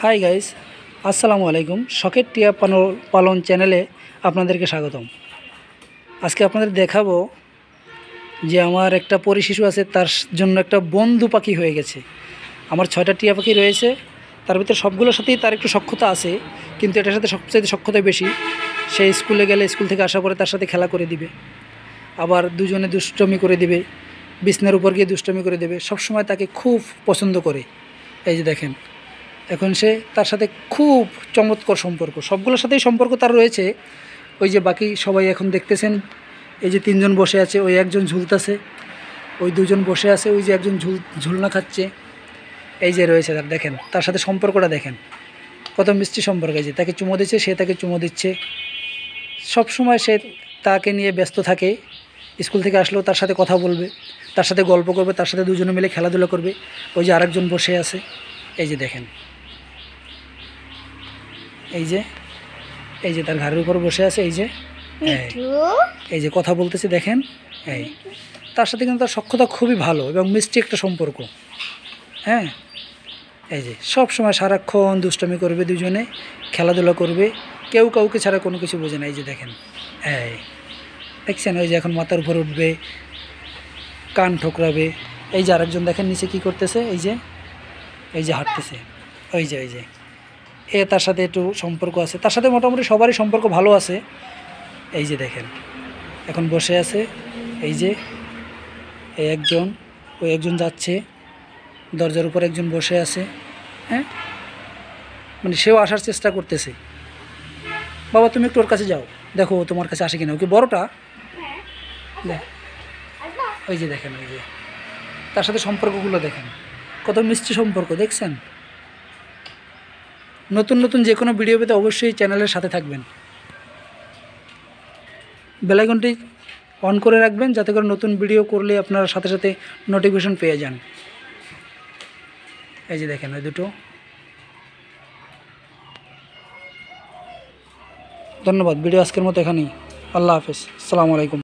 Hi guys, আসসালামু আলাইকুম। শখের টিয়া পালন চ্যানেলে আপনাদেরকে স্বাগতম। আজকে আপনাদের দেখাবো যে আমার একটা পরিশিশু আছে, তার জন্য একটা বন্ধু পাখি হয়ে গেছে। আমার 6টা টিয়া পাখি রয়েছে, তার ভিতরে সবগুলোর সাথেই তার একটু সখ্যতা আছে, কিন্তু এটার সাথে সবচেয়ে সখ্যতা বেশি। সে স্কুলে গেলে স্কুল থেকে আসার পরে তার সাথে খেলা করে দিবে, আবার দুজনে দুষ্টমি করে দিবে, বিছনার উপর গিয়ে দুষ্টমি করে দেবে। সবসময় তাকে খুব পছন্দ করে। এই যে দেখেন, এখন সে তার সাথে খুব চমৎকার সম্পর্ক, সবগুলোর সাথেই সম্পর্ক তার রয়েছে। ওই যে বাকি সবাই এখন দেখতেছেন, এই যে 3জন বসে আছে, ওই একজন ঝুলতেছে, ওই 2জন বসে আছে, ওই যে একজন ঝুলনা খাচ্ছে। এই যে রয়েছে তার, দেখেন তার সাথে সম্পর্কটা দেখেন, কত মিষ্টি সম্পর্ক। এই যে তাকে চুমো দিচ্ছে, সে তাকে চুমো দিচ্ছে। সবসময় সে তাকে নিয়ে ব্যস্ত থাকে। স্কুল থেকে আসলেও তার সাথে কথা বলবে, তার সাথে গল্প করবে, তার সাথে দুজনে মিলে খেলাধুলা করবে। ওই যে আরেকজন বসে আছে, এই যে দেখেন, এই যে তার ঘাড়ের উপর বসে আছে। এই যে কথা বলতেছে, দেখেন। এই তার সাথে কিন্তু তার সখ্যতা খুবই ভালো এবং মিষ্টি একটা সম্পর্ক। হ্যাঁ, এই যে সব সময় সারাক্ষণ দুষ্টামি করবে, দুজনে খেলাধুলা করবে, কেউ কাউকে ছাড়া কোনো কিছু বোঝে না। এই যে দেখেন, এই দেখছেন, ওই যে এখন মাথার উপর উঠবে, কান ঠোকরাবে। এই যে আরেকজন দেখেন নিচে কি করতেছে, এই যে হাঁটতেছে। ওই যে তার সাথে একটু সম্পর্ক আছে, তার সাথে মোটামুটি সবারই সম্পর্ক ভালো আছে। এই যে দেখেন, এখন বসে আছে। এই যে এই একজন, ওই একজন যাচ্ছে, দরজার উপর একজন বসে আছে। হ্যাঁ, মানে সেও আসার চেষ্টা করতেছে। বাবা তুমি একটু ওর কাছে যাও, দেখো তোমার কাছে আসে কিনা। ওকে বড়টা দেখ, ওই যে দেখেন, ওই যে তার সাথে সম্পর্কগুলো দেখেন, কত মিষ্টি সম্পর্ক। দেখছেন, নতুন নতুন যে কোনো ভিডিও পেতে অবশ্যই চ্যানেলের সাথে থাকবেন। বেল আইকনটি অন করে রাখবেন, যাতে করে নতুন ভিডিও করলে আপনারা সাথে সাথে নোটিফিকেশন পেয়ে যান। এই যে দেখেন, ওই দুটো। ধন্যবাদ। ভিডিও আজকের মতো এখানেই। আল্লাহ হাফেজ, আসসালামু আলাইকুম।